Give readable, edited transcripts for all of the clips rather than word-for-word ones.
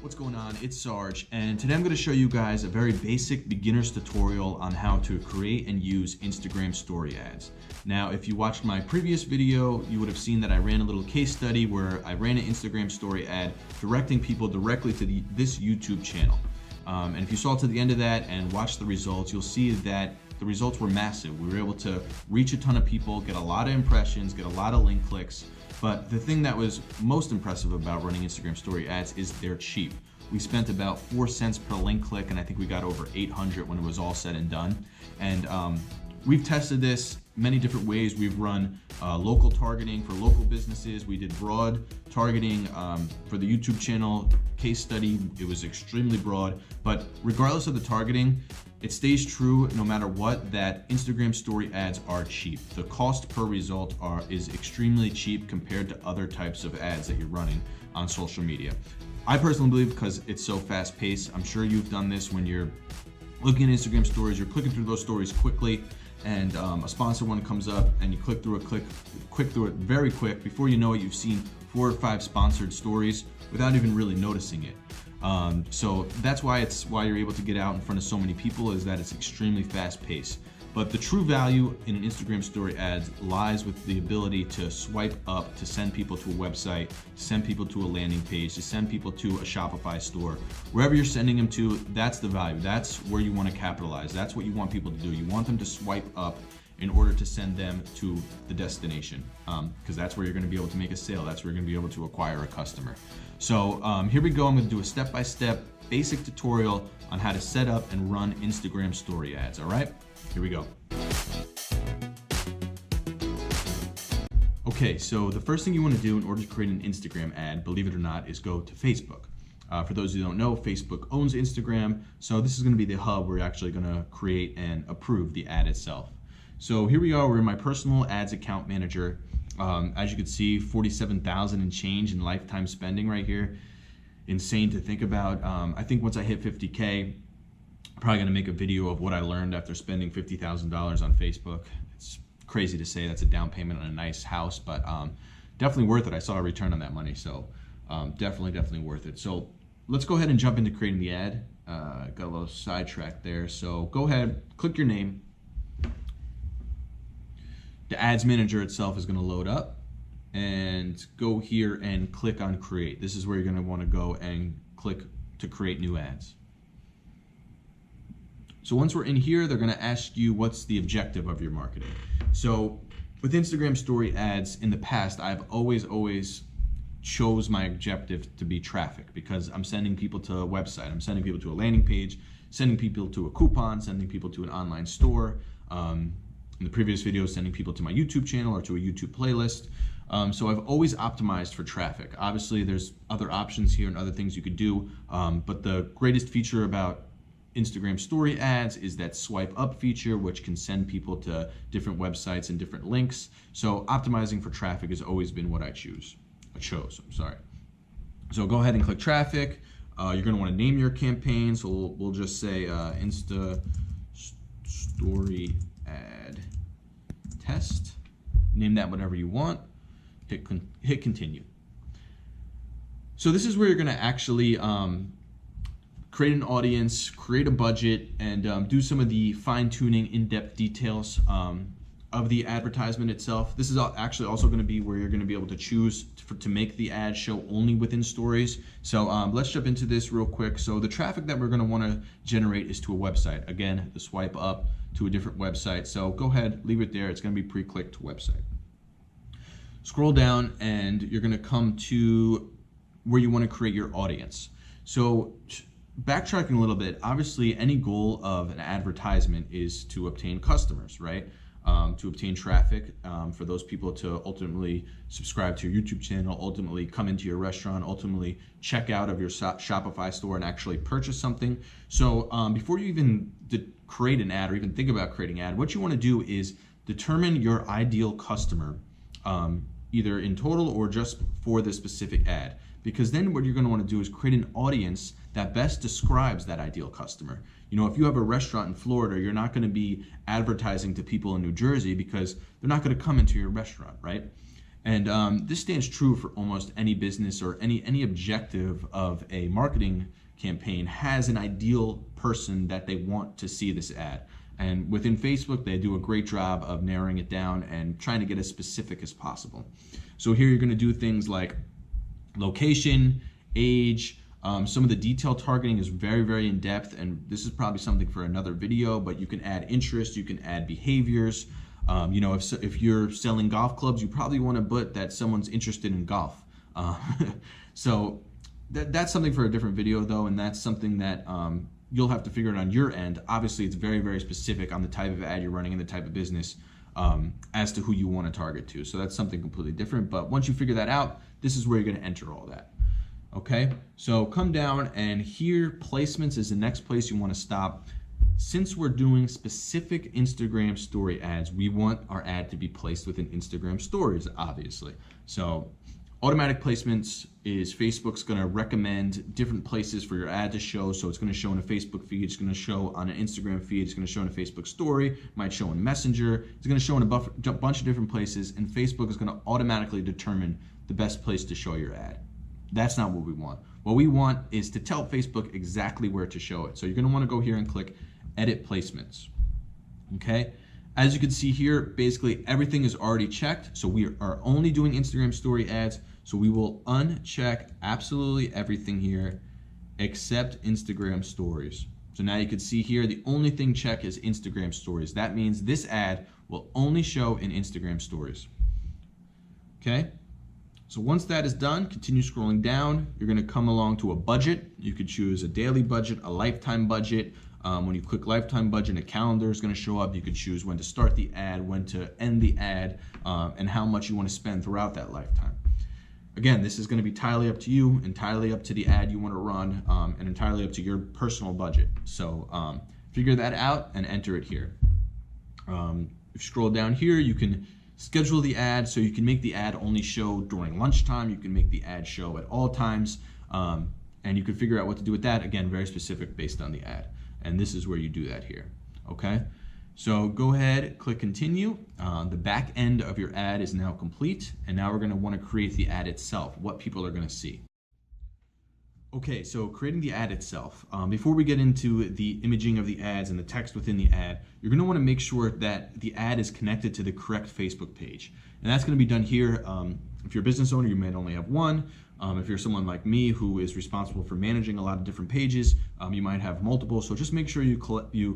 What's going on? It's Sarge, and today I'm going to show you guys a very basic beginner's tutorial on how to create and use Instagram story ads. Now, if you watched my previous video, you would have seen that I ran a little case study where I ran an Instagram story ad directing people directly to this YouTube channel. And if you saw to the end of that and watched the results, you'll see that the results were massive. We were able to reach a ton of people, get a lot of impressions, get a lot of link clicks. But the thing that was most impressive about running Instagram story ads is they're cheap. We spent about 4 cents per link click, and I think we got over 800 when it was all said and done. And we've tested this many different ways. We've run local targeting for local businesses. We did broad targeting for the YouTube channel case study. It was extremely broad, but regardless of the targeting, it stays true no matter what that Instagram story ads are cheap. The cost per result is extremely cheap compared to other types of ads that you're running on social media. I personally believe because it's so fast paced. I'm sure you've done this when you're looking at Instagram stories, you're clicking through those stories quickly, and a sponsor one comes up and you click through it very quick. Before you know it, you've seen 4 or 5 sponsored stories without even really noticing it. So that's why you're able to get out in front of so many people, is that it's extremely fast paced. But the true value in an Instagram story ads lies with the ability to swipe up, to send people to a website, to send people to a landing page, to send people to a Shopify store. Wherever you're sending them to, that's the value. That's where you want to capitalize. That's what you want people to do. You want them to swipe up in order to send them to the destination, because that's where you're going to be able to make a sale. That's where you're going to be able to acquire a customer. So here we go. I'm going to do a step-by-step basic tutorial on how to set up and run Instagram story ads. All right, here we go. Okay, so the first thing you want to do in order to create an Instagram ad, believe it or not, is go to Facebook. For those who don't know, Facebook owns Instagram, so this is going to be the hub where you're actually going to create and approve the ad itself. So here we are, we're in my personal ads account manager. As you can see, 47,000 and change in lifetime spending right here. Insane to think about. I think once I hit 50K, I'm probably gonna make a video of what I learned after spending $50,000 on Facebook. It's crazy to say that's a down payment on a nice house, but definitely worth it. I saw a return on that money, so definitely worth it. So let's go ahead and jump into creating the ad. Got a little sidetracked there. So go ahead, click your name. The ads manager itself is going to load up, and go here and click on create. This is where you're going to want to go and click to create new ads. So once we're in here, they're going to ask you what's the objective of your marketing. So with Instagram story ads in the past, I've always chose my objective to be traffic, because I'm sending people to a website, I'm sending people to a landing page, sending people to a coupon, sending people to an online store. In the previous video, sending people to my YouTube channel or to a YouTube playlist. So I've always optimized for traffic. Obviously, there's other options here and other things you could do, but the greatest feature about Instagram story ads is that swipe up feature, which can send people to different websites and different links. So optimizing for traffic has always been what I chose. So go ahead and click traffic. You're going to want to name your campaign. So we'll just say Insta story ad test. Name that whatever you want. Hit continue. So this is where you're going to actually create an audience, create a budget, and do some of the fine-tuning, in-depth details of the advertisement itself. This is actually also going to be where you're going to be able to choose to make the ad show only within stories. So let's jump into this real quick. So the traffic that we're going to want to generate is to a website. Again, the swipe up to a different website. So go ahead, leave it there. It's going to be pre-clicked to website. Scroll down and you're going to come to where you want to create your audience. So backtracking a little bit, obviously any goal of an advertisement is to obtain customers, right? To obtain traffic, for those people to ultimately subscribe to your YouTube channel, ultimately come into your restaurant, ultimately check out of your Shopify store and actually purchase something. So before you even create an ad or even think about creating an ad, what you want to do is determine your ideal customer, either in total or just for this specific ad. Because then what you're going to want to do is create an audience that best describes that ideal customer. You know, if you have a restaurant in Florida, you're not going to be advertising to people in New Jersey because they're not going to come into your restaurant, right? And this stands true for almost any business or any objective of a marketing campaign has an ideal person that they want to see this ad. And within Facebook, they do a great job of narrowing it down and trying to get as specific as possible. So here you're going to do things like location, age. Some of the detail targeting is very, very in depth, and this is probably something for another video, but you can add interest, you can add behaviors. If you're selling golf clubs, you probably want to put that someone's interested in golf. So that's something for a different video though, and that's something that you'll have to figure it on your end. Obviously, it's very, very specific on the type of ad you're running and the type of business as to who you want to target to. So that's something completely different. But once you figure that out, this is where you're going to enter all that. Okay, so come down, and here placements is the next place you want to stop. Since we're doing specific Instagram story ads, we want our ad to be placed within Instagram stories, obviously. So automatic placements is Facebook's going to recommend different places for your ad to show. So it's going to show in a Facebook feed, it's going to show on an Instagram feed, it's going to show in a Facebook story, might show in Messenger, it's going to show in a bunch of different places, and Facebook is going to automatically determine the best place to show your ad. That's not what we want. What we want is to tell Facebook exactly where to show it. So you're going to want to go here and click Edit Placements. Okay? As you can see here, basically everything is already checked. So we are only doing Instagram story ads. So we will uncheck absolutely everything here except Instagram stories. So now you can see here, the only thing checked is Instagram stories. That means this ad will only show in Instagram stories. Okay? So once that is done, continue scrolling down. You're going to come along to a budget. You could choose a daily budget, a lifetime budget. When you click lifetime budget, a calendar is going to show up. You could choose when to start the ad, when to end the ad, and how much you want to spend throughout that lifetime. Again, this is going to be entirely up to you, entirely up to the ad you want to run, and entirely up to your personal budget. So figure that out and enter it here. If you scroll down here, you can schedule the ad, so you can make the ad only show during lunchtime. You can make the ad show at all times, and you can figure out what to do with that. Again, very specific based on the ad. And this is where you do that here, okay? So go ahead, click continue. The back end of your ad is now complete, and now we're gonna wanna create the ad itself, what people are gonna see. Okay, so creating the ad itself. Before we get into the imaging of the ads and the text within the ad, you're gonna wanna make sure that the ad is connected to the correct Facebook page. And that's gonna be done here. If you're a business owner, you may only have one. If you're someone like me who is responsible for managing a lot of different pages, you might have multiple. So just make sure you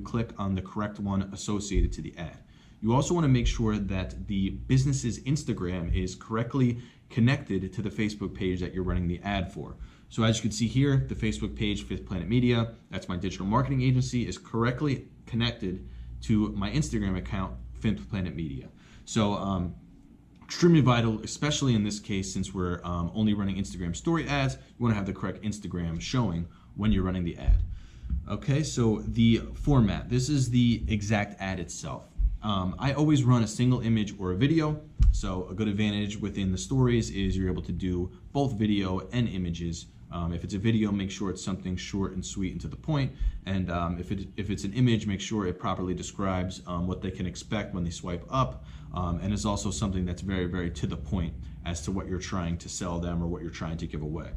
click on the correct one associated to the ad. You also wanna make sure that the business's Instagram is correctly connected to the Facebook page that you're running the ad for. So as you can see here, the Facebook page, Fifth Planet Media, that's my digital marketing agency, is correctly connected to my Instagram account, Fifth Planet Media. So extremely vital, especially in this case, since we're only running Instagram story ads, you wanna have the correct Instagram showing when you're running the ad. Okay, so the format, this is the exact ad itself. I always run a single image or a video. So a good advantage within the stories is you're able to do both video and images. If it's a video, make sure it's something short and sweet and to the point. And if it's an image, make sure it properly describes what they can expect when they swipe up. And it's also something that's very, very to the point as to what you're trying to sell them or what you're trying to give away.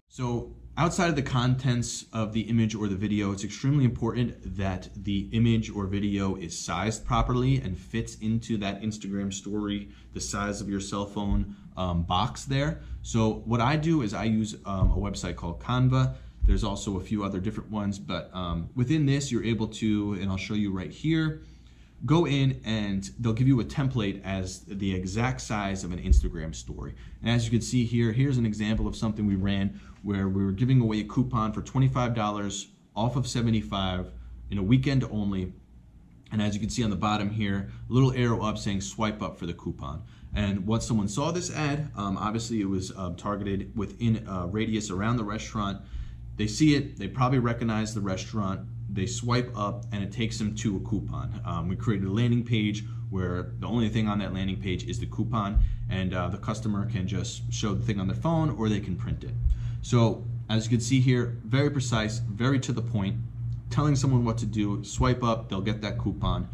So outside of the contents of the image or the video, it's extremely important that the image or video is sized properly and fits into that Instagram story, the size of your cell phone box there. So what I do is I use a website called Canva. There's also a few other different ones, but within this, you're able to, and I'll show you right here, go in and they'll give you a template as the exact size of an Instagram story. And as you can see here, here's an example of something we ran where we were giving away a coupon for $25 off of $75 in a weekend only. And as you can see on the bottom here, a little arrow up saying swipe up for the coupon. And once someone saw this ad, obviously it was targeted within a radius around the restaurant. They see it, they probably recognize the restaurant, they swipe up and it takes them to a coupon. We created a landing page where the only thing on that landing page is the coupon, and the customer can just show the thing on their phone or they can print it. So as you can see here, very precise, very to the point, telling someone what to do, swipe up, they'll get that coupon.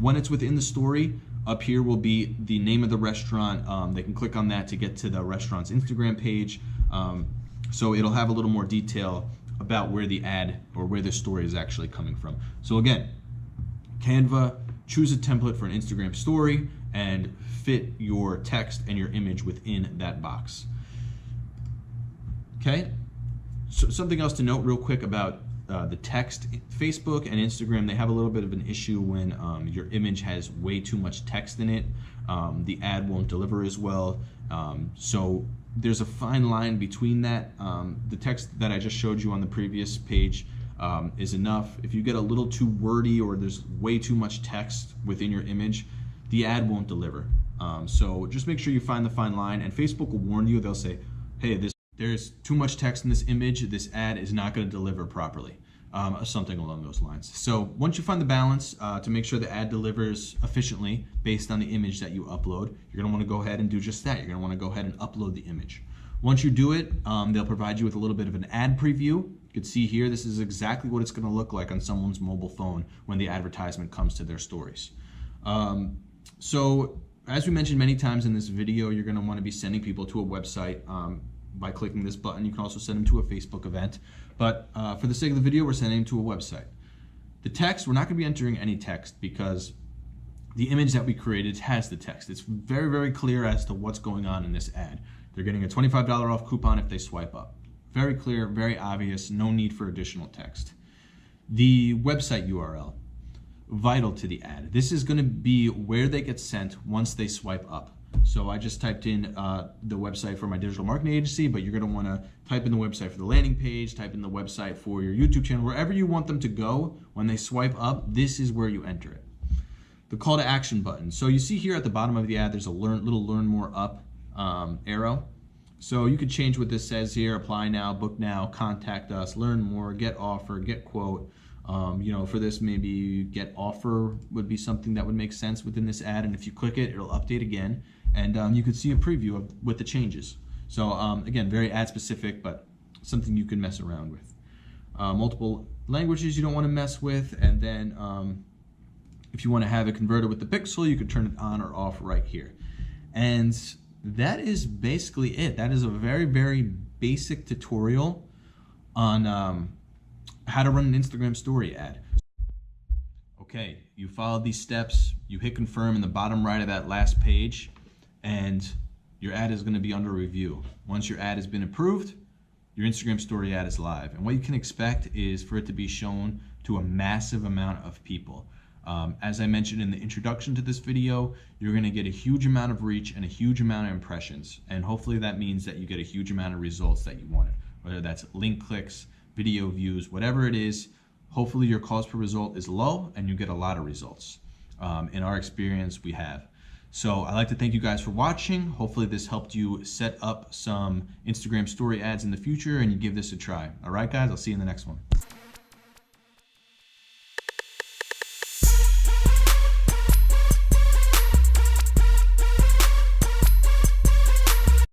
When it's within the story, Up here will be the name of the restaurant. They can click on that to get to the restaurant's Instagram page. So it'll have a little more detail about where the ad or where the story is actually coming from. So again, Canva, choose a template for an Instagram story and fit your text and your image within that box. Okay, so something else to note real quick about the text. Facebook and Instagram, they have a little bit of an issue when your image has way too much text in it. The ad won't deliver as well. So there's a fine line between that. The text that I just showed you on the previous page is enough. If you get a little too wordy or there's way too much text within your image, the ad won't deliver. So just make sure you find the fine line, and Facebook will warn you. They'll say, hey, there's too much text in this image, this ad is not going to deliver properly, something along those lines. So once you find the balance to make sure the ad delivers efficiently based on the image that you upload, you're going to want to go ahead and do just that. You're going to want to go ahead and upload the image. Once you do it, they'll provide you with a little bit of an ad preview. You can see here, this is exactly what it's going to look like on someone's mobile phone when the advertisement comes to their stories. So as we mentioned many times in this video, you're going to want to be sending people to a website by clicking this button. You can also send them to a Facebook event, but for the sake of the video, we're sending them to a website. The text, we're not going to be entering any text because the image that we created has the text. It's very, very clear as to what's going on in this ad. They're getting a $25 off coupon if they swipe up. Very clear, very obvious, no need for additional text. The website URL, vital to the ad. This is going to be where they get sent once they swipe up. So I just typed in the website for my digital marketing agency, but you're going to want to type in the website for the landing page, type in the website for your YouTube channel, wherever you want them to go when they swipe up, this is where you enter it. The call to action button. So you see here at the bottom of the ad, there's a little learn more up arrow. So you could change what this says here: apply now, book now, contact us, learn more, get offer, get quote. For this, maybe get offer would be something that would make sense within this ad. And if you click it, it'll update again. And you could see a preview with the changes. So again, very ad specific, but something you can mess around with. Multiple languages you don't want to mess with. And then if you want to have it converted with the pixel, you could turn it on or off right here. And that is basically it. That is a very, very basic tutorial on how to run an Instagram story ad. Okay, you followed these steps, you hit confirm in the bottom right of that last page, and your ad is going to be under review. Once your ad has been approved, your Instagram story ad is live. And what you can expect is for it to be shown to a massive amount of people. As I mentioned in the introduction to this video, you're going to get a huge amount of reach and a huge amount of impressions. And hopefully that means that you get a huge amount of results that you wanted, whether that's link clicks, video views, whatever it is. Hopefully your cost per result is low and you get a lot of results. In our experience, we have. So I'd like to thank you guys for watching. Hopefully this helped you set up some Instagram story ads in the future and you give this a try. All right, guys, I'll see you in the next one.